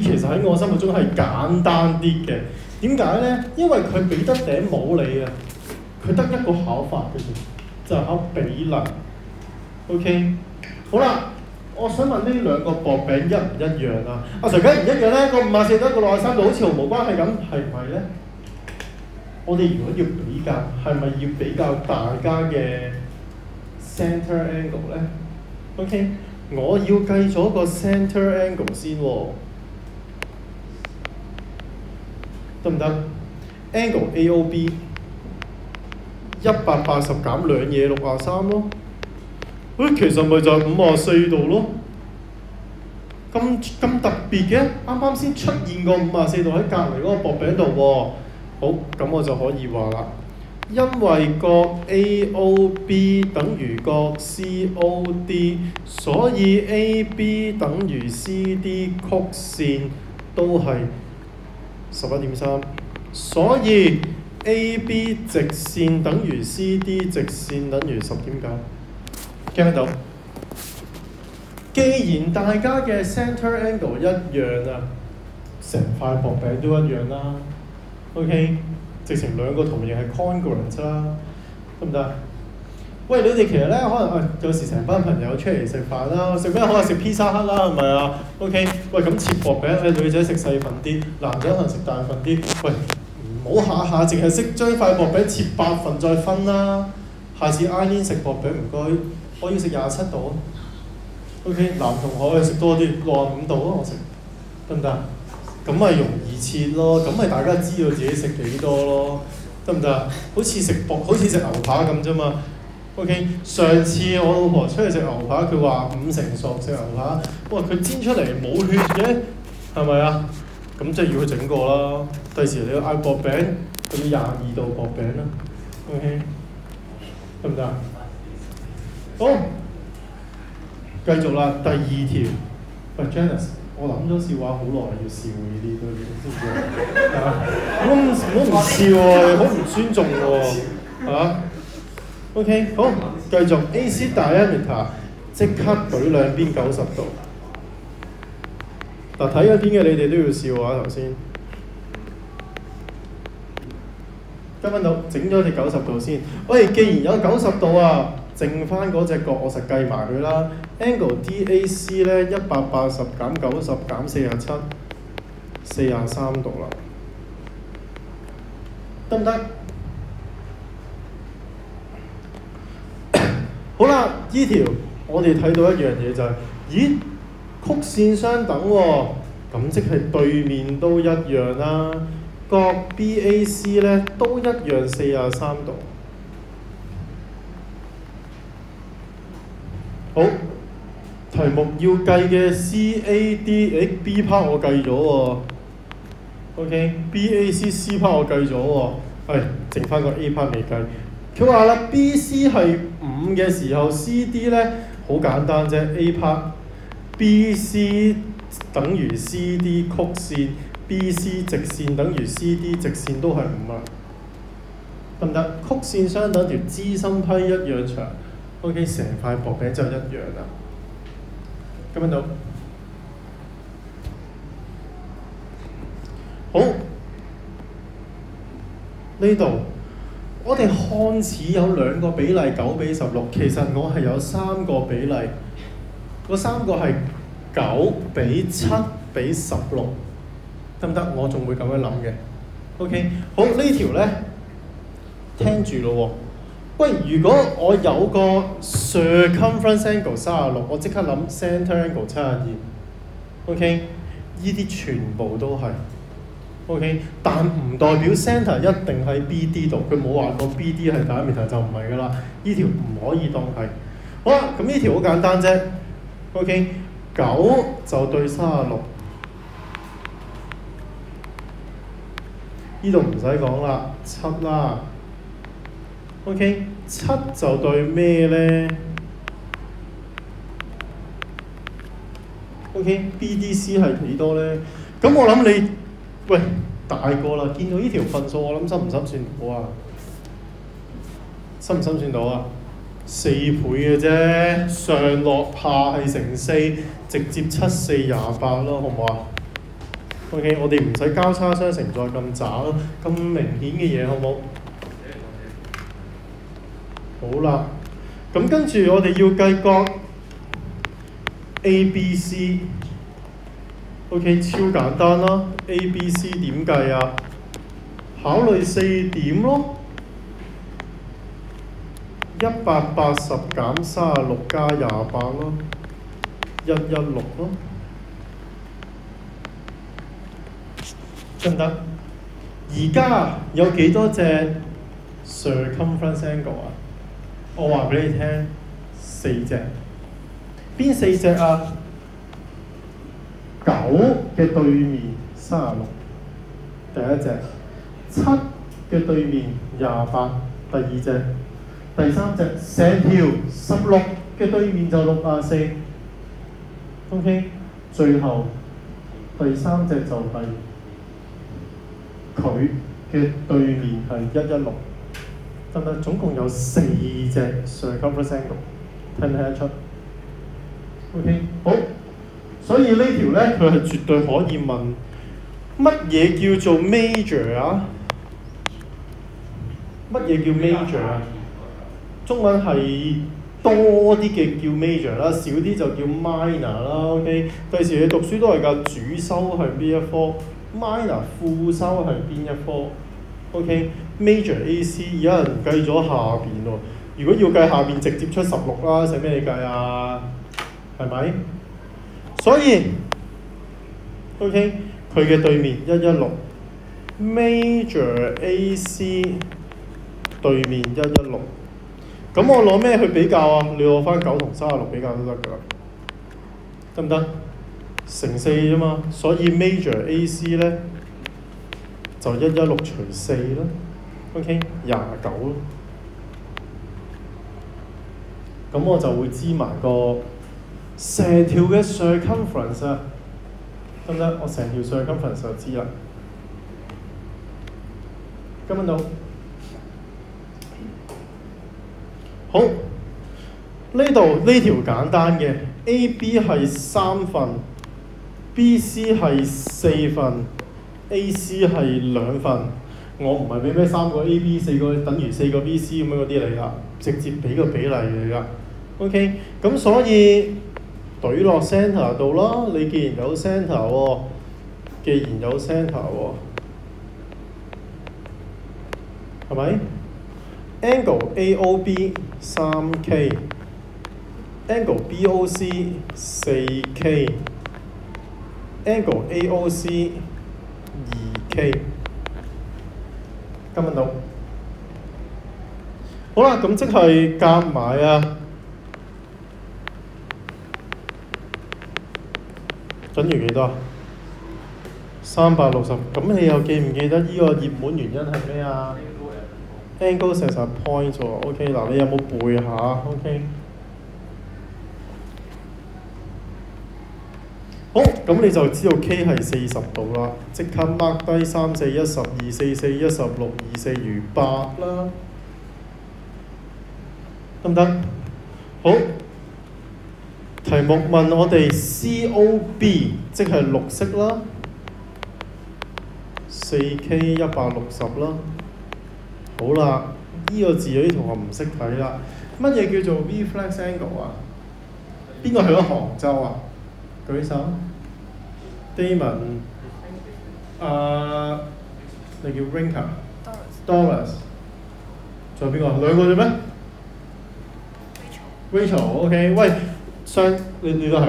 其實喺我心目中係簡單啲嘅。點解咧？因為佢俾得頂帽你啊，佢得一個考法嘅啫，就係考比例。OK， 好啦，我想問呢兩個薄餅一唔一樣啊？阿 Sir 梗係唔一樣咧，個54度一個63度好似毫無關係咁，係唔係咧？我哋如果要比較，係咪要比較大家嘅 center angle 咧 ？OK， 我要計咗個 center angle 先喎，得唔得 ？angle AOB 180減兩嘢63咯。其實咪就係54度咯，咁特別嘅，啱啱先出現個54度喺隔離嗰個薄餅度喎。好，咁我就可以話啦，因為個 AOB 等於個 COD， 所以 AB 等於 CD 曲線都係11.3，所以 AB 直線等於 CD 直線等於10.9。聽得到？既然大家嘅 center angle 一樣啊，成塊薄餅都一樣啦。OK， 直情兩個圖形係 congruent 啦，得唔得？喂，你哋其實咧可能有時成班朋友出嚟食飯啦，食咩可能食 pizza hut 啦，係咪啊 ？OK， 喂咁切薄餅，女仔食細份啲，男仔可能食大份啲。喂，唔好下下淨係識將塊薄餅切8份再分啦。下次挨年食薄餅唔該。我要食27度啊 ，OK， 男同學可以食多啲65度啊，我食得唔得？咁咪容易切咯，咁咪大家知道自己食幾多咯，得唔得？好似食牛扒咁啫嘛。OK， 上次我老婆出去食牛扒，佢話5成熟食牛扒，哇！佢煎出嚟冇血嘅，係咪啊？咁即係要佢整過啦。第時你要嗌薄餅，佢要22度薄餅啦。OK， 得唔得？好，繼續啦，第2條。喂 Janice， 我諗咗笑話好耐，要笑呢啲都知唔知啊？唔好唔笑喎，好唔尊重喎，嚇 ？OK， 好，繼續 AC diameter， 即刻舉兩邊90度。嗱，睇嗰邊嘅你哋都要笑啊！頭先，跟翻到整咗條90度先。喂，既然有90度啊！剩翻嗰隻角，我實計埋佢啦。angle DAC 咧180減90減47， 43度啦，得唔得？好啦，依條我哋睇到一樣嘢就係、咦，曲線相等喎，咁即係對面都一樣啦。角 BAC 咧都一樣43度。好，題目要計嘅 CAD， B part 我計咗喎。OK，BAC、C part 我計咗喎。剩翻個 A part 未計。佢話啦 ，BC 係5嘅時候 ，CD 咧好簡單啫 ，A part，BC 等於 CD 曲線 ，BC 直線等於 CD 直線都係5啊，得唔得？曲線相等條支心批一樣長。OK， 成塊薄餅就一樣啦。咁樣到，好呢度，我哋看似有2個比例9:16，其實我係有3個比例，嗰3個係9:7:16，得唔得？我仲會咁樣諗嘅。OK， 好呢條咧，聽住咯喎。喂，如果我有個 circumference angle 36，我即刻諗 center angle 72。OK， 呢啲全部都係 OK， 但唔代表 center 一定喺 BD 度，佢冇話過 BD 係diameter就唔係㗎啦。呢條唔可以當係。好啦，咁呢條好簡單啫。OK， 9就對36，呢度唔使講啦，7啦。OK， 7就對咩咧 ？OK，BDC 係幾多咧？咁我諗你，喂大個啦，見到呢條分數，我諗心唔心算到啊？心唔心算到啊？4倍嘅啫，上落下係乘4，直接7、4、28咯，好唔好啊？ OK， 我哋唔使交叉相乘再咁渣咁明顯嘅嘢，好冇？好啦，咁跟住我哋要計角 ABC。OK， 超簡單啦 ，ABC 點計啊？考慮4點咯，180減36加28咯，116咯，得唔得？而家有幾多隻 circumference angle 啊？我話俾你聽，4隻。邊4隻啊？9嘅對面36，第一隻；7嘅對面28，第二隻；第三隻成條16嘅對面就64。OK， 最後第三隻就係佢嘅對面係116，得唔得？總共有4隻 circumference angle， 睇唔睇得出 ？OK， 好。所以呢條咧，佢係絕對可以問乜嘢叫做 major 啊？乜嘢叫 major 啊？中文係多啲嘅叫 major 啦，少啲就叫 minor 啦。OK， 第時你讀書都係㗎，主修係邊一科 ，minor 副修係邊一科 ？OK，major AC 有人計咗下邊喎。如果要計下邊，直接出16啦，使咩你計啊？係咪？所以 OK， 佢嘅對面116 major AC 對面116，咁我攞咩去比較啊？你攞翻9同36比較都得㗎啦，得唔得？乘4啫嘛，所以 major AC 咧就116除4啦 ，OK 29咯，咁我就會知埋個成條嘅 circumference 啊，得唔得？我成條 circumference 就知啦。跟唔到？好，呢度呢條簡單嘅 AB 係3份 ，BC 係4份 ，AC 係2份。我唔係俾咩3個 AB 4個等於4個 BC 咁樣嗰啲嚟㗎，直接俾個比例嚟㗎。OK， 咁所以懟落 centre 度啦。你既然有 centre 喎，既然有 centre 喎，係咪 ？Angle AOB 3K，Angle BOC 4K，Angle AOC 2K， 跟唔到？好啦，咁即係夾埋啊，等於幾多？360。咁你又記唔記得呢個熱門原因係咩啊？Angle 成實 point 喎。OK， 嗱，你有冇背下 ？OK。好，咁你就知道 K 係40度啦，即刻 mark 低3、4、1、12、4、4、16、24如8啦，得唔得？好，題目問我哋 COB， 即係綠色啦 ，4K 160啦。好啦，呢個字有啲同學唔識睇啦。乜嘢叫做 reflex angle 啊？邊個去咗杭州啊？舉手 ，Damon， 你叫 Rinka，Doris， 仲有邊個？2個啫咩 ？Rachel，OK， 喂，你都係，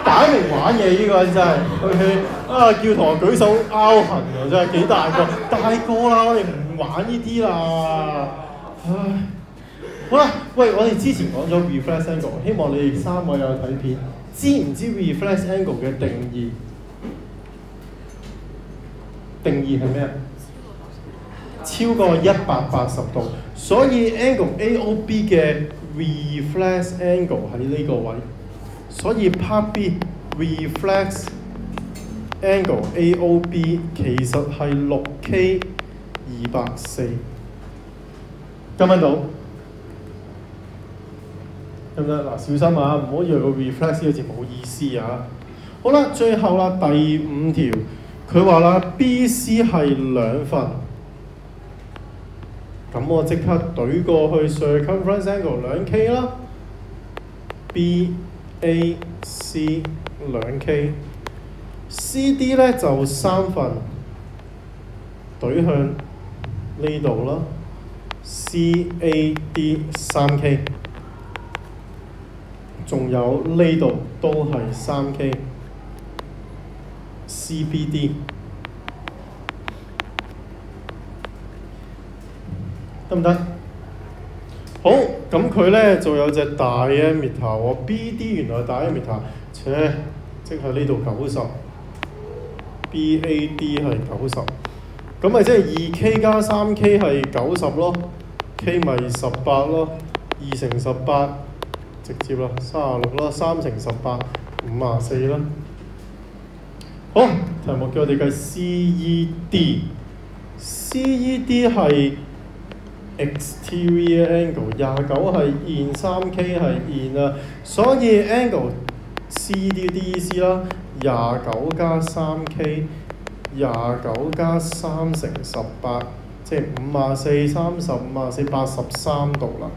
擺明玩嘢呢個人真係 ，OK， 啊叫同學舉手拗痕喎，真係幾大個，大個啦，我哋唔玩呢啲啦，唉。好啦，喂，我哋之前講咗 reflex angle， 希望你哋3位有睇片，知唔知 reflex angle 嘅定義？定義係咩啊？超過180度，所以 angle AOB 嘅 reflex angle 喺呢個位，所以 part B reflex angle AOB 其實係6K 240，跟唔跟到？得唔得？嗱，小心啊，唔好以為個 reflex 呢個字冇意思啊。好啦，最後啦，第5條，佢話啦 BC 係2份，咁我即刻對過去 circumference angle 2K 啦 ，BAC 2K。CD 咧就3份，對向呢度啦 ，CAD 3K， 仲有呢度都係3K，CBD 得唔得？好，咁佢咧就有隻大嘅 diameter 喎 ，BD 原來大嘅 diameter，即係呢度90。BAD 係90，咁咪即係2K 加 3K 係90咯 ，K 咪18咯，2乘18直接啦，36啦，3乘18 54啦。好，題目叫我哋計 CED 係 exterior angle， 29係 in， 3K 係 in 啊，所以 angle CED 啲意思啦。29加 3K， 29加3乘18，即係54、30、54、83度啦。